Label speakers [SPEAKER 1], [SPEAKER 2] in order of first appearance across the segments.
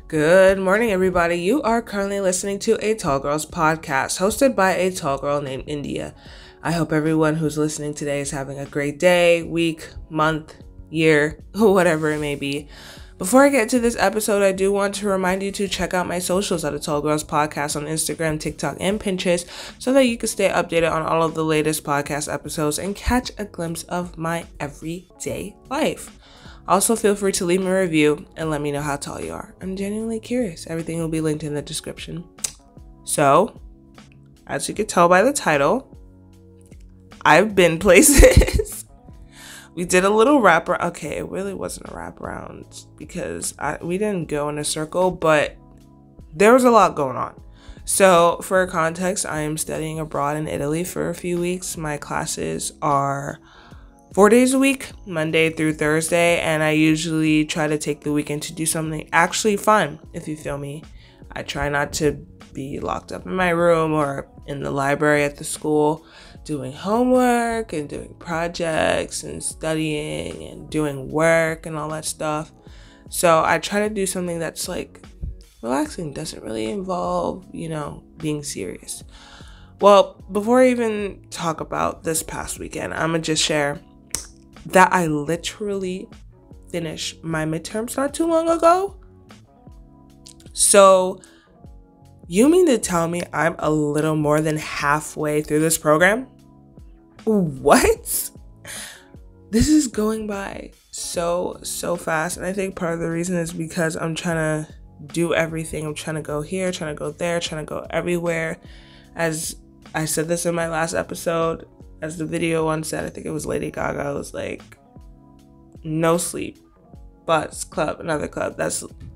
[SPEAKER 1] Good morning, everybody. You are currently listening to a Tall Girls podcast hosted by a tall girl named India. I hope everyone who's listening today is having a great day, week, month, year, whatever it may be. Before I get to this episode, I do want to remind you to check out my socials at a Tall Girls podcast on Instagram, TikTok, and Pinterest so that you can stay updated on all of the latest podcast episodes and catch a glimpse of my everyday life. Also, feel free to leave me a review and let me know how tall you are. I'm genuinely curious. Everything will be linked in the description. So, as you can tell by the title, I've been places. We did a little wraparound. Okay, it really wasn't a wraparound because we didn't go in a circle, but there was a lot going on. So, for context, I am studying abroad in Italy for a few weeks. My classes are 4 days a week, Monday through Thursday, and I usually try to take the weekend to do something actually fun, if you feel me. I try not to be locked up in my room or in the library at the school doing homework and doing projects and studying and doing work and all that stuff. So I try to do something that's like relaxing, doesn't really involve, being serious. Well, before I even talk about this past weekend, I'm gonna just share that I literally finished my midterms not too long ago. So you mean to tell me I'm a little more than halfway through this program? What? This is going by so fast. And I think part of the reason is because I'm trying to do everything. I'm trying to go here, trying to go there, trying to go everywhere. As I said this in my last episode, as the video one said, I think it was Lady Gaga, was like, no sleep, bus, club, another club.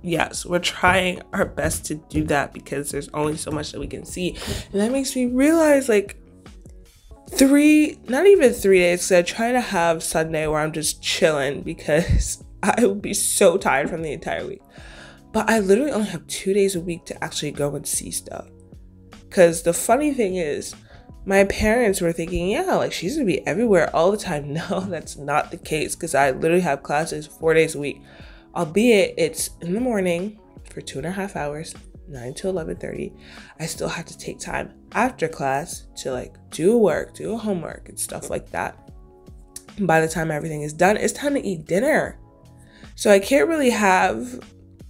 [SPEAKER 1] Yes, we're trying our best to do that because there's only so much that we can see. And that makes me realize not even 3 days, because I try to have Sunday where I'm just chilling because I will be so tired from the entire week. But I literally only have 2 days a week to actually go and see stuff. Because the funny thing is, my parents were thinking, she's gonna be everywhere all the time. No, that's not the case, because I literally have classes 4 days a week. Albeit it's in the morning for 2.5 hours, 9 to 11:30. I still have to take time after class to do work, do homework and stuff like that. And by the time everything is done, it's time to eat dinner. So I can't really have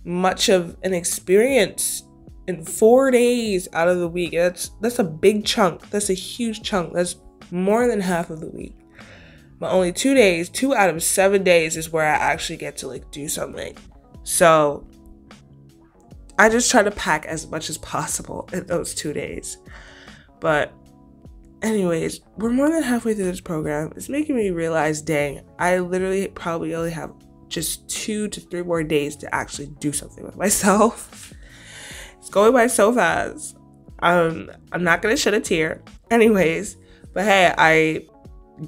[SPEAKER 1] much of an experience in 4 days out of the week. That's a big chunk. That's a huge chunk. That's more than half of the week. But only 2 days, 2 out of 7 days is where I actually get to do something. So I just try to pack as much as possible in those 2 days. But anyways, we're more than halfway through this program. It's making me realize, dang, I literally probably only have just 2 to 3 more days to actually do something with myself. It's going by so fast. I'm not going to shed a tear. Anyways, but hey, I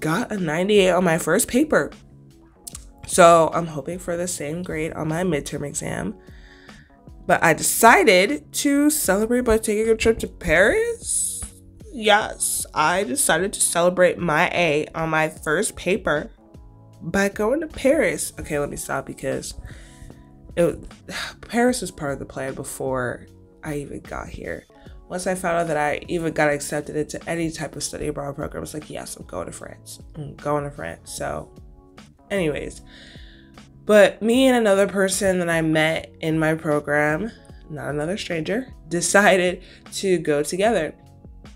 [SPEAKER 1] got a 98 on my first paper. So I'm hoping for the same grade on my midterm exam. But I decided to celebrate by taking a trip to Paris. Yes, I decided to celebrate my A on my first paper by going to Paris. Okay, let me stop because Paris was part of the plan before I even got here. Once I found out that I even got accepted into any type of study abroad program, I was like, yes, I'm going to France. So anyways, but me and another person that I met in my program, not another stranger, decided to go together.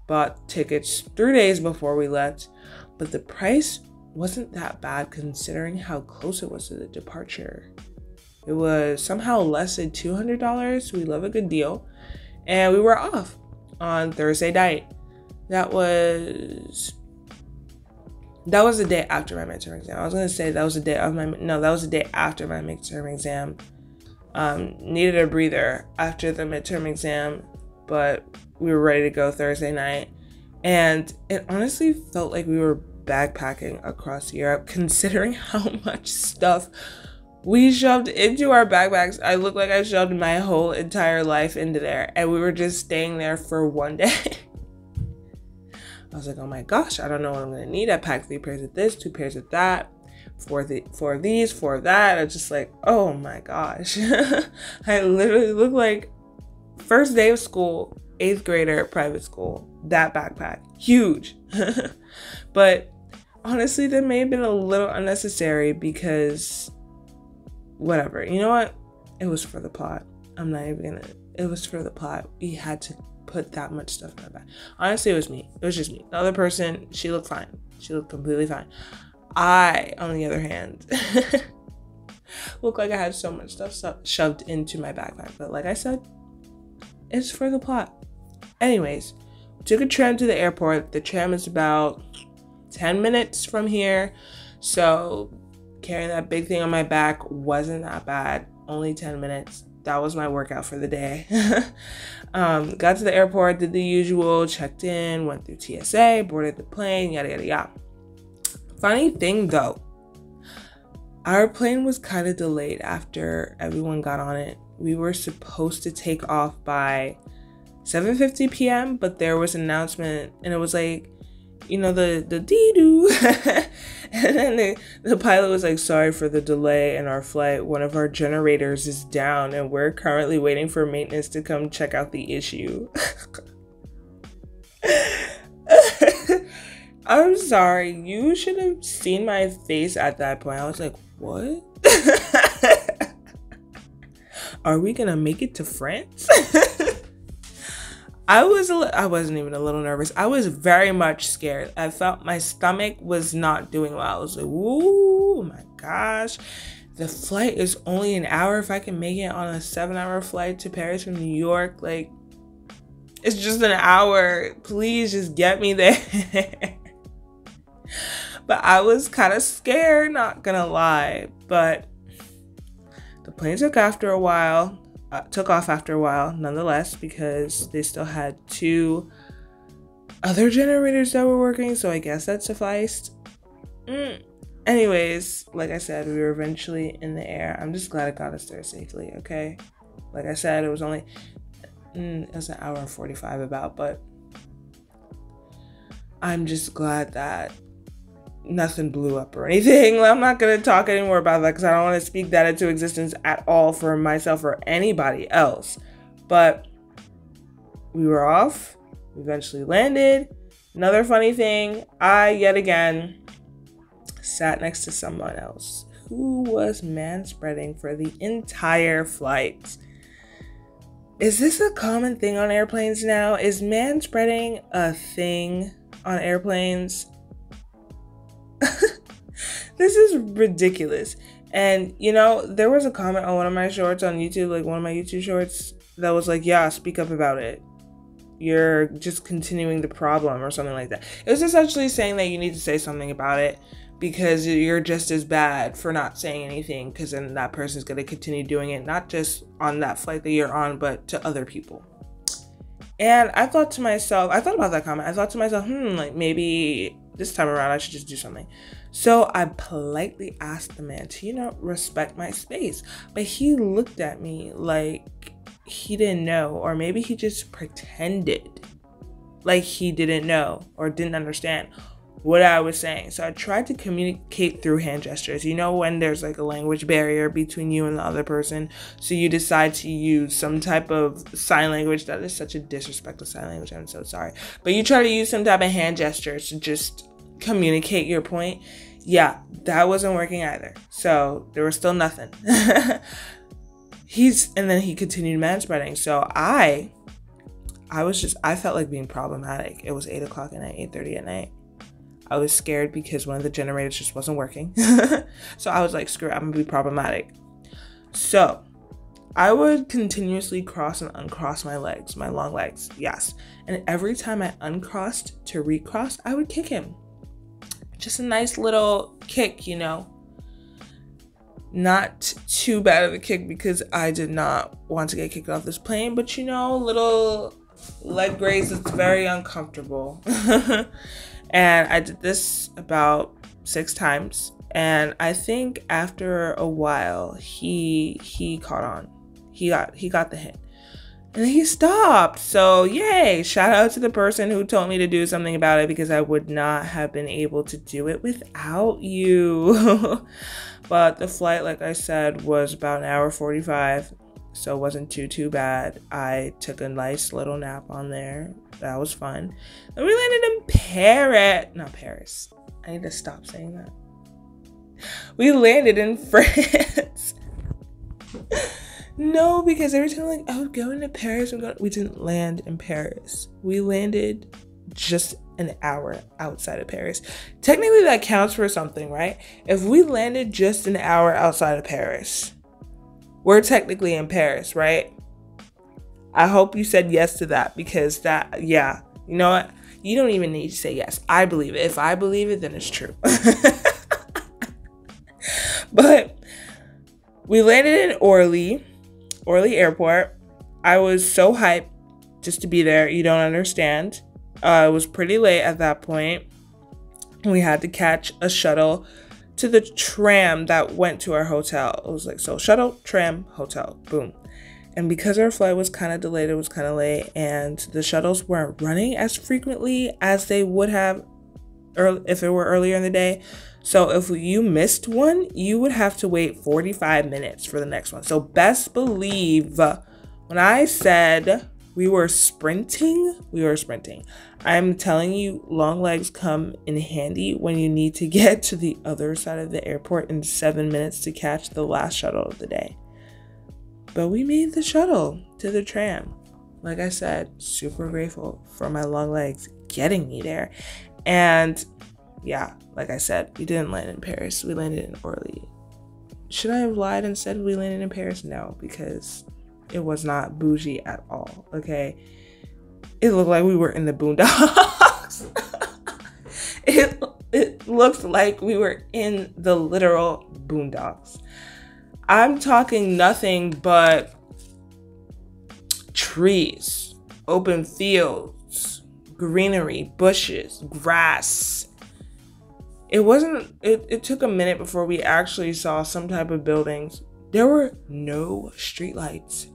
[SPEAKER 1] Bought tickets 3 days before we left, but the price wasn't that bad considering how close it was to the departure. It was somehow less than $200. We love a good deal. And we were off on Thursday night. That was the day after my midterm exam. I was gonna say that was the day after my midterm exam. Needed a breather after the midterm exam, but we were ready to go Thursday night. And it honestly felt like we were backpacking across Europe, considering how much stuff we shoved into our backpacks. I look like I shoved my whole entire life into there, and we were just staying there for 1 day. I was like, oh my gosh, I don't know what I'm gonna need. I packed 3 pairs of this, 2 pairs of that. for these, for that. I just like, oh my gosh. I literally look like first day of school, 8th grader at private school. That backpack, huge. But honestly, that may have been a little unnecessary because whatever. You know what? It was for the plot. I'm not even gonna. It was for the plot. We had to put that much stuff in my bag. Honestly, it was me. It was just me. The other person, she looked fine. She looked completely fine. I, on the other hand, looked like I had so much stuff shoved into my backpack. But like I said, it's for the plot. Anyways, took a tram to the airport. The tram is about 10 minutes from here. So carrying that big thing on my back wasn't that bad. Only 10 minutes. That was my workout for the day. Got to the airport, did the usual, checked in, went through TSA, boarded the plane, yada, yada, yada. Funny thing though, our plane was kind of delayed after everyone got on it. We were supposed to take off by 7:50 p.m., but there was an announcement and it was like, you know, the dee-doo. And then the pilot was like, sorry for the delay in our flight. One of our generators is down and we're currently waiting for maintenance to come check out the issue. I'm sorry. You should have seen my face at that point. I was like, what? Are we gonna make it to France? I wasn't even a little nervous. I was very much scared. I felt my stomach was not doing well. I was like, ooh, my gosh. The flight is only an hour. If I can make it on a 7-hour flight to Paris from New York, like, it's just an hour. Please just get me there. But I was kind of scared, not gonna lie. But the plane took off after a while, nonetheless, because they still had 2 other generators that were working, so I guess that sufficed. Anyways, like I said, we were eventually in the air. I'm just glad it got us there safely, okay? Like I said, it was only, it was an hour and 45 about, but I'm just glad that nothing blew up or anything. I'm not going to talk anymore about that because I don't want to speak that into existence at all for myself or anybody else. But we were off. We eventually landed. Another funny thing, I yet again sat next to someone else who was manspreading for the entire flight. Is this a common thing on airplanes now? Is manspreading a thing on airplanes? This is ridiculous. And you know, there was a comment on one of my shorts on YouTube, like one of my YouTube shorts, that was like, yeah, speak up about it. You're just continuing the problem or something like that. It was essentially saying that you need to say something about it because you're just as bad for not saying anything, because then that person's going to continue doing it, not just on that flight that you're on, but to other people. And I thought about that comment. I thought to myself, like maybe this time around I should just do something. So I politely asked the man to, you know, respect my space. But he looked at me like he didn't know, or maybe he just pretended like he didn't know or didn't understand what I was saying. So I tried to communicate through hand gestures. You know, when there's like a language barrier between you and the other person, so you decide to use some type of sign language. That is such a disrespectful sign language. I'm so sorry. But you try to use some type of hand gestures to just communicate your point. Yeah, that wasn't working either. So there was still nothing. And then he continued manspreading. So I felt like being problematic. It was 8 o'clock at night, 8:30 at night. I was scared because one of the generators just wasn't working. So I was like, screw it, I'm gonna be problematic. So I would continuously cross and uncross my legs, my long legs, yes. And every time I uncrossed to recross, I would kick him. Just a nice little kick, you know. Not too bad of a kick because I did not want to get kicked off this plane, but you know, little leg graze, it's very uncomfortable. And I did this about 6 times. And I think after a while, he caught on. He got the hint. And he stopped. So yay, shout out to the person who told me to do something about it, because I would not have been able to do it without you. But the flight, like I said, was about an hour 45. So it wasn't too bad. I took a nice little nap on there. That was fun. And we landed in Paris. Not Paris. I need to stop saying that. We landed in France. No, because every time I'm like, oh, going to Paris, we didn't land in Paris. We landed just an hour outside of Paris. Technically, that counts for something, right? If we landed just an hour outside of Paris, we're technically in Paris, right? I hope you said yes to that, because that, yeah, you know what? You don't even need to say yes. I believe it. If I believe it, then it's true. But we landed in Orly Airport. I was so hyped just to be there. You don't understand. It was pretty late at that point. We had to catch a shuttle to the tram that went to our hotel. It was like, so shuttle, tram, hotel, boom. And because our flight was kind of delayed, it was kind of late, and the shuttles weren't running as frequently as they would have if it were earlier in the day. So if you missed one, you would have to wait 45 minutes for the next one. So best believe when I said we were sprinting. I'm telling you, long legs come in handy when you need to get to the other side of the airport in 7 minutes to catch the last shuttle of the day. But we made the shuttle to the tram. Like I said, super grateful for my long legs getting me there. And yeah, like I said, we didn't land in Paris. We landed in Orly. Should I have lied and said we landed in Paris? No, because it was not bougie at all, okay? It looked like we were in the boondocks. It looked like we were in the literal boondocks. I'm talking nothing but trees, open fields, greenery, bushes, grass. It took a minute before we actually saw some type of buildings. There were no streetlights.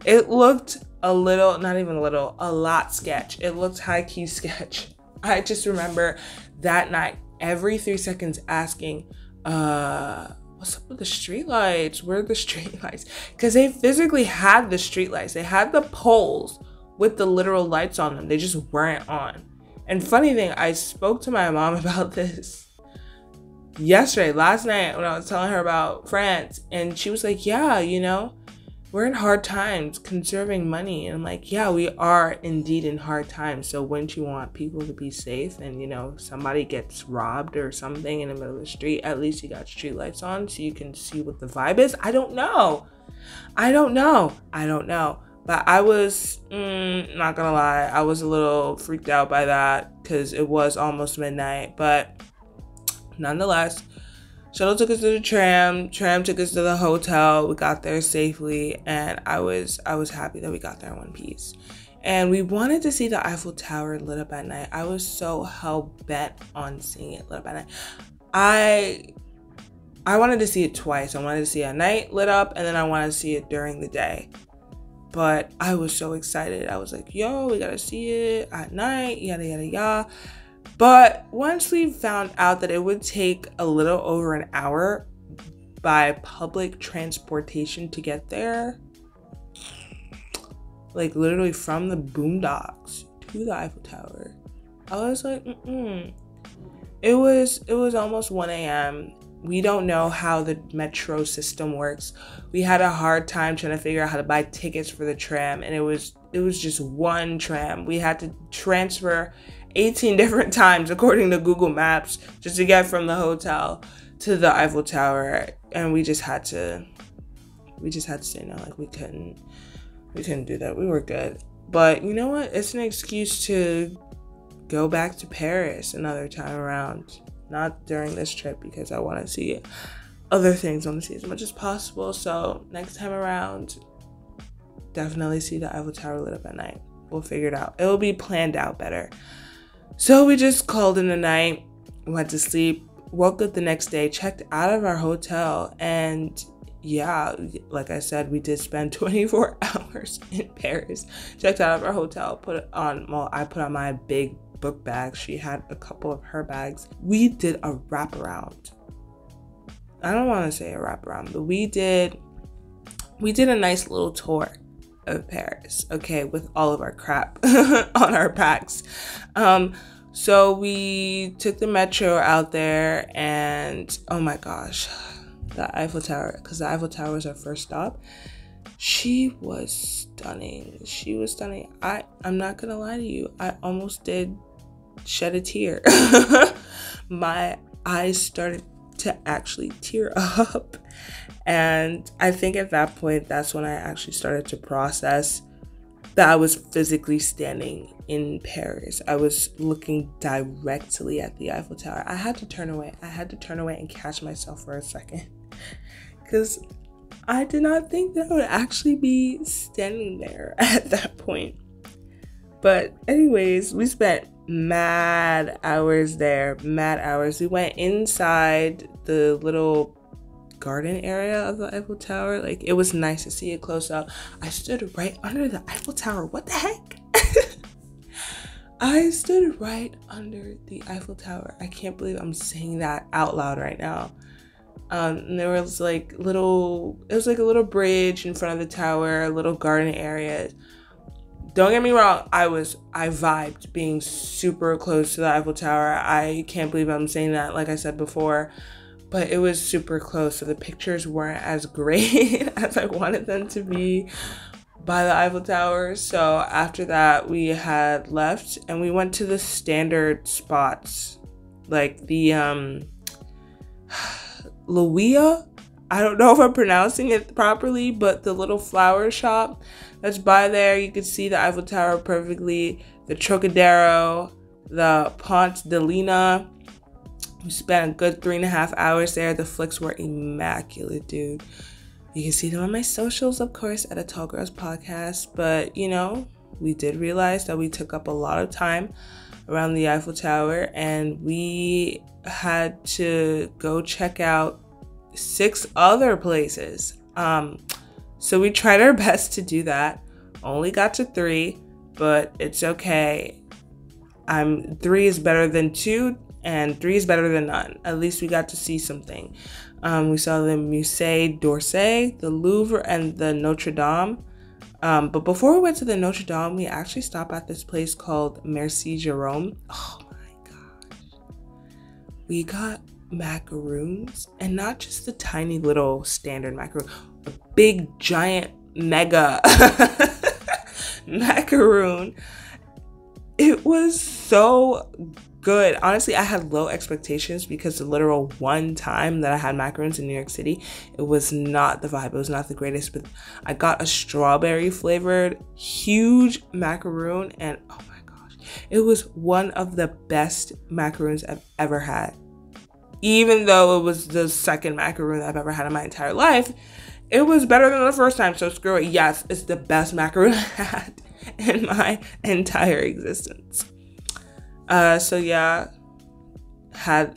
[SPEAKER 1] It looked a lot sketch. It looked high-key sketch. I just remember that night, every 3 seconds asking, what's up with the streetlights? Where are the streetlights? Because they physically had the streetlights. They had the poles with the literal lights on them. They just weren't on. And funny thing, I spoke to my mom about this last night when I was telling her about France, and she was like, yeah, you know, we're in hard times conserving money. And I'm like, yeah, we are indeed in hard times. So wouldn't you want people to be safe? And, you know, somebody gets robbed or something in the middle of the street, at least you got street lights on so you can see what the vibe is. I don't know. But I was, not gonna lie, I was a little freaked out by that because it was almost midnight. But nonetheless, shuttle took us to the tram took us to the hotel. We got there safely, and I was happy that we got there in one piece. And we wanted to see the Eiffel Tower lit up at night. I was so hell-bent on seeing it lit up at night. I wanted to see it twice. I wanted to see it at night lit up, and then I wanted to see it during the day. But I was so excited. I was like, yo, we gotta see it at night, yada, yada, yada. But once we found out that it would take a little over an hour by public transportation to get there, like literally from the boondocks to the Eiffel Tower, I was like, It was almost 1 a.m. We don't know how the metro system works. We had a hard time trying to figure out how to buy tickets for the tram, and it was just one tram. We had to transfer 18 different times according to Google Maps just to get from the hotel to the Eiffel Tower, and we just had to say no. Like we couldn't do that. We were good. But you know what? It's an excuse to go back to Paris another time around. Not during this trip, because I want to see other things. I want to see as much as possible. So next time around, definitely see the Eiffel Tower lit up at night. We'll figure it out. It'll be planned out better. So we just called in the night, went to sleep, woke up the next day, checked out of our hotel, and yeah, like I said, we did spend 24 hours in Paris. Checked out of our hotel, I put on my big book bag. She had a couple of her bags. We did a wraparound. I don't want to say a wraparound, but we did a nice little tour of Paris, okay, with all of our crap on our packs. So we took the metro out there, and oh my gosh, the Eiffel Tower, because the Eiffel Tower was our first stop. She was stunning. I'm not gonna lie to you, I almost did shed a tear. My eyes started to actually tear up, and I think at that point, that's when I actually started to process that I was physically standing in Paris. I was looking directly at the Eiffel Tower. I had to turn away and catch myself for a second, because I did not think that I would actually be standing there at that point. But anyways, we spent mad hours there. We went inside the little garden area of the Eiffel Tower. Like, it was nice to see it close up. I stood right under the Eiffel Tower. What the heck? I stood right under the Eiffel Tower. I can't believe I'm saying that out loud right now. And there was like a little bridge in front of the tower, a little garden area. Don't get me wrong, I vibed being super close to the Eiffel Tower. I can't believe I'm saying that, like I said before, but it was super close, so the pictures weren't as great as I wanted them to be by the Eiffel Tower. So after that, we had left and we went to the standard spots, like the Luia. I don't know if I'm pronouncing it properly, but the little flower shop that's by there, you can see the Eiffel Tower perfectly, the Trocadero, the Ponte de Lina. We spent a good 3.5 hours there. The flicks were immaculate, dude. You can see them on my socials, of course, at A Tall Girls Podcast. But, you know, we did realize that we took up a lot of time around the Eiffel Tower, and we had to go check out 6 other places. So we tried our best to do that. Only got to 3, but it's okay. 3 is better than 2, and 3 is better than none. At least we got to see something. We saw the Musée d'Orsay, the Louvre, and the Notre Dame. But before we went to the Notre Dame, we actually stopped at this place called Merci Jérôme. Oh my gosh. We got macaroons, and not just the tiny little standard macaroon, a big giant mega macaroon. It was so good. Honestly, I had low expectations because the literal one time that I had macaroons in New York City, it was not the vibe. It was not the greatest, but I got a strawberry flavored huge macaroon, and oh my gosh, it was one of the best macaroons I've ever had. Even though it was the second macaroon I've ever had in my entire life, it was better than the first time, so screw it. Yes, it's the best macaroon I had in my entire existence. So yeah, I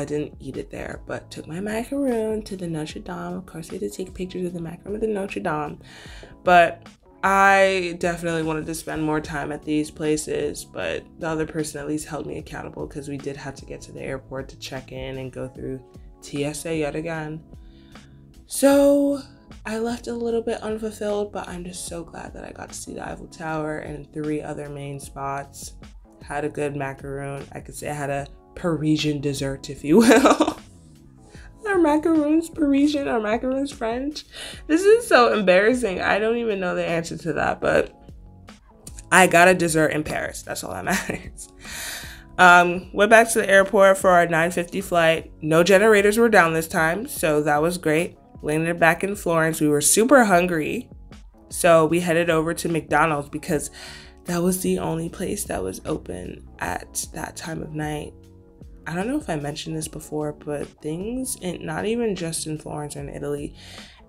[SPEAKER 1] didn't eat it there, but took my macaroon to the Notre Dame. Of course, I had to take pictures of the macaroon at the Notre Dame, but I definitely wanted to spend more time at these places, but the other person at least held me accountable because we did have to get to the airport to check in and go through TSA yet again. So I left a little bit unfulfilled, but I'm just so glad that I got to see the Eiffel Tower and 3 other main spots. Had a good macaroon. I could say I had a Parisian dessert, if you will. Are macaroons Parisian? Are macaroons French? This is so embarrassing. I don't even know the answer to that, but I got a dessert in Paris. That's all that matters. Went back to the airport for our 9:50 flight. No generators were down this time, so that was great. Landed back in Florence. We were super hungry, so we headed over to McDonald's because that was the only place that was open at that time of night. I don't know if I mentioned this before, but things, not even just in Florence or in Italy,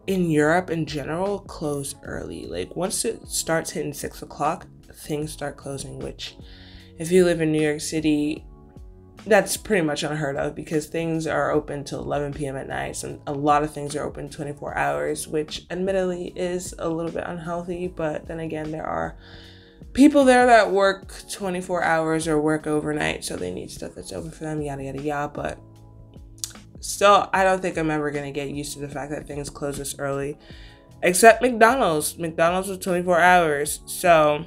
[SPEAKER 1] in Europe in general, close early. Like, once it starts hitting 6 o'clock, things start closing, which if you live in New York City, that's pretty much unheard of because things are open till 11 p.m. at night, and a lot of things are open 24 hours, which admittedly is a little bit unhealthy. But then again, there are people there that work 24 hours or work overnight, so they need stuff that's open for them, yada, yada, yada. But still, I don't think I'm ever going to get used to the fact that things close this early, except McDonald's. McDonald's was 24 hours, so,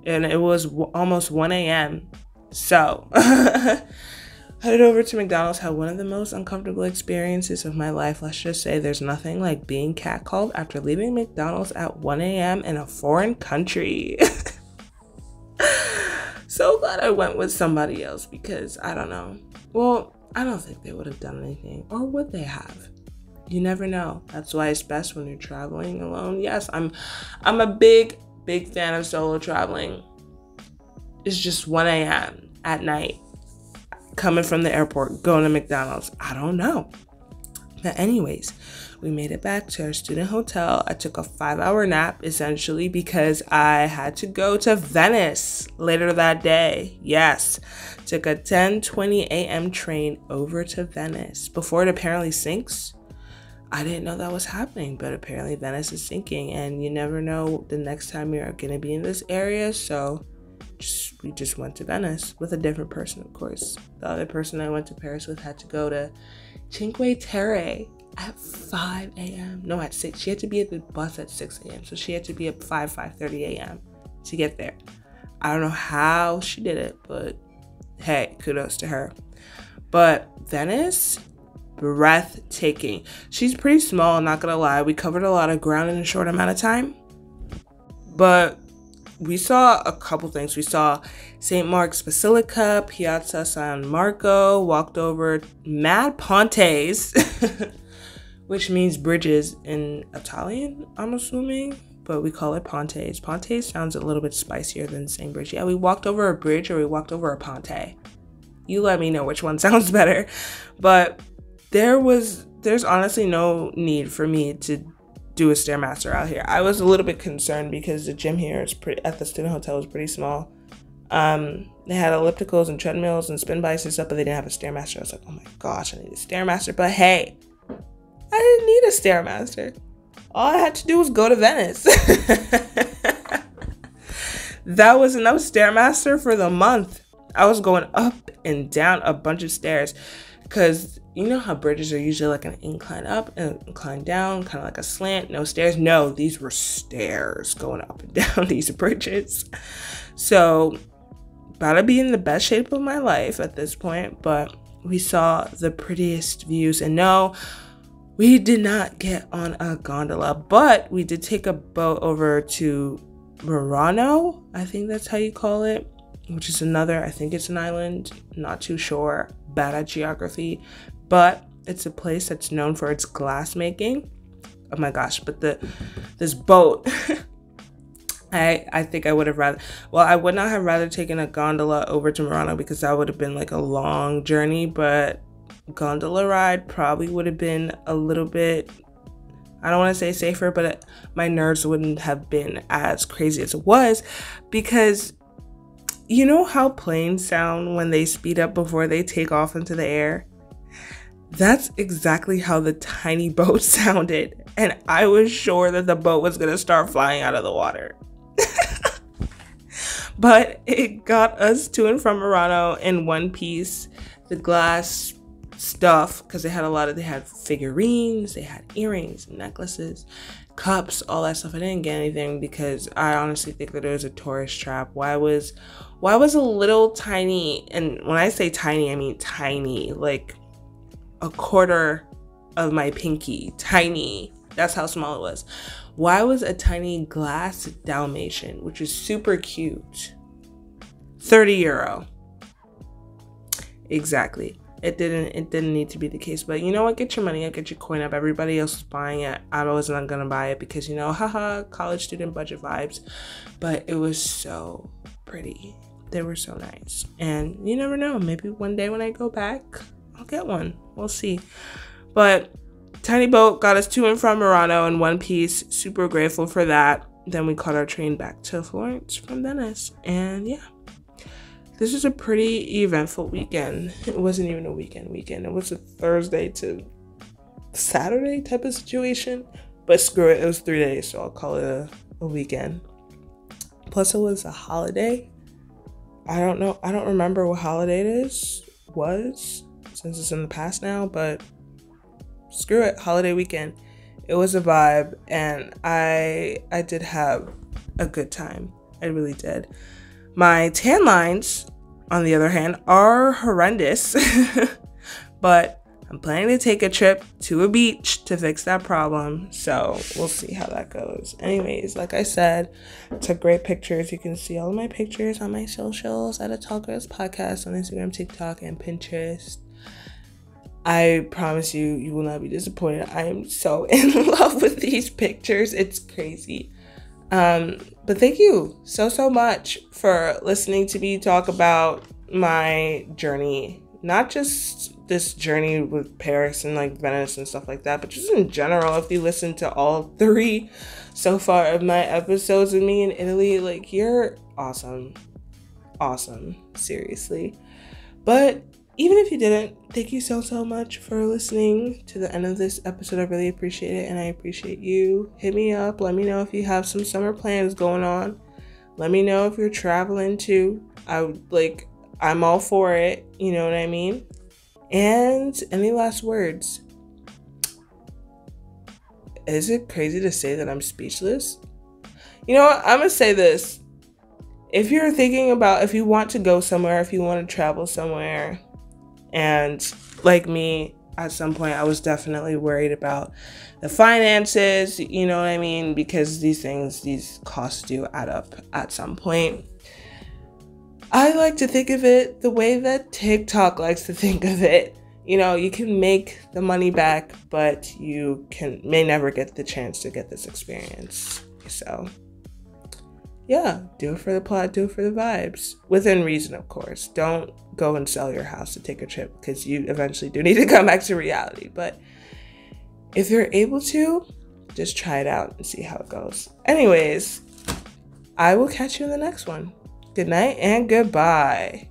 [SPEAKER 1] and it was almost 1 a.m. So, headed over to McDonald's, had one of the most uncomfortable experiences of my life. Let's just say there's nothing like being catcalled after leaving McDonald's at 1 a.m. in a foreign country. So glad I went with somebody else because I don't know. Well, I don't think they would have done anything, or would they have? You never know. That's why it's best when you're traveling alone. Yes, I'm a big fan of solo traveling. It's just 1 a.m. at night, coming from the airport, going to McDonald's. I don't know. But anyways, we made it back to our student hotel. I took a 5-hour nap, essentially, because I had to go to Venice later that day. Yes, took a 10:20 a.m. train over to Venice before it apparently sinks. I didn't know that was happening, but apparently Venice is sinking, and you never know the next time you're going to be in this area, so we just went to Venice with a different person, of course. The other person I went to Paris with had to go to Cinque Terre at 5 a.m. No, at 6. She had to be at the bus at 6 a.m. So she had to be at 5:30 a.m. to get there. I don't know how she did it, but hey, kudos to her. But Venice, breathtaking. She's pretty small, not gonna lie. We covered a lot of ground in a short amount of time. But we saw a couple things. We saw St. Mark's Basilica, Piazza San Marco, walked over Mad Pontes, which means bridges in Italian, I'm assuming, but we call it Pontes. Pontes sounds a little bit spicier than saying bridge. Yeah, we walked over a bridge or we walked over a ponte. You let me know which one sounds better. But there's honestly no need for me to do a Stairmaster out here. I was a little bit concerned because the gym here is at the student hotel is pretty small. They had ellipticals and treadmills and spin bikes and stuff, but they didn't have a Stairmaster. I was like, oh my gosh, I need a Stairmaster. But hey, I didn't need a Stairmaster. All I had to do was go to Venice. That was enough Stairmaster for the month. I was going up and down a bunch of stairs because you know how bridges are usually like an incline up and an incline down, kind of like a slant, no stairs. No, these were stairs going up and down these bridges. So, about to be in the best shape of my life at this point, but we saw the prettiest views. And no, we did not get on a gondola, but we did take a boat over to Murano, I think that's how you call it, which is another, I think it's an island, not too sure, bad at geography, but it's a place that's known for its glass making. Oh my gosh, but this boat, I think I would have I would not have rather taken a gondola over to Murano because that would have been like a long journey, but gondola ride probably would have been a little bit, I don't want to say safer, but my nerves wouldn't have been as crazy as it was because you know how planes sound when they speed up before they take off into the air? That's exactly how the tiny boat sounded. And I was sure that the boat was going to start flying out of the water. But it got us to and from Murano in one piece. The glass stuff, because they had figurines, they had earrings, necklaces, cups, all that stuff. I didn't get anything because I honestly think that it was a tourist trap. Why was a little tiny, and when I say tiny, I mean tiny, like a quarter of my pinky, tiny. That's how small it was. Why was a tiny glass Dalmatian, which is super cute, €30? Exactly. It didn't need to be the case, but you know what? Get your money up, get your coin up. Everybody else is buying it. I was not gonna buy it because, you know, haha, college student budget vibes. But it was so pretty. They were so nice. And you never know, maybe one day when I go back, I'll get one. We'll see. But tiny boat got us to and from Murano in one piece. Super grateful for that. Then we caught our train back to Florence from Venice. And yeah, this is a pretty eventful weekend. It wasn't even a weekend. It was a Thursday to Saturday type of situation. But screw it, it was 3 days, so I'll call it a weekend. Plus, it was a holiday. I don't remember what holiday it was, since it's in the past now, but screw it, holiday weekend. It was a vibe, and I did have a good time. I really did. My tan lines, on the other hand, are horrendous, but I'm planning to take a trip to a beach to fix that problem, so we'll see how that goes. Anyways, like I said, took great pictures. You can see all of my pictures on my socials at A Tall Girls Podcast on Instagram, TikTok, and Pinterest. I promise you, you will not be disappointed. I am so in love with these pictures. It's crazy. But thank you so much for listening to me talk about my journey. Not just this journey with Paris and like Venice and stuff like that, but just in general. If you listen to all 3 so far of my episodes of me in Italy, like, you're awesome. Seriously. But even if you didn't, thank you so much for listening to the end of this episode. I really appreciate it, and I appreciate you. Hit me up. Let me know if you have some summer plans going on. Let me know if you're traveling too. I'm all for it. You know what I mean? And any last words? Is it crazy to say that I'm speechless? You know what? I'm going to say this. If you're thinking about, if you want to go somewhere, if you want to travel somewhere, and like me, at some point, I was definitely worried about the finances, you know what I mean? Because these costs do add up at some point. I like to think of it the way that TikTok likes to think of it. You know, you can make the money back, but you may never get the chance to get this experience. So, yeah, do it for the plot, do it for the vibes. Within reason, of course. Don't go and sell your house to take a trip, because you eventually do need to come back to reality. But if you're able to, just try it out and see how it goes. Anyways, I will catch you in the next one. Good night and goodbye.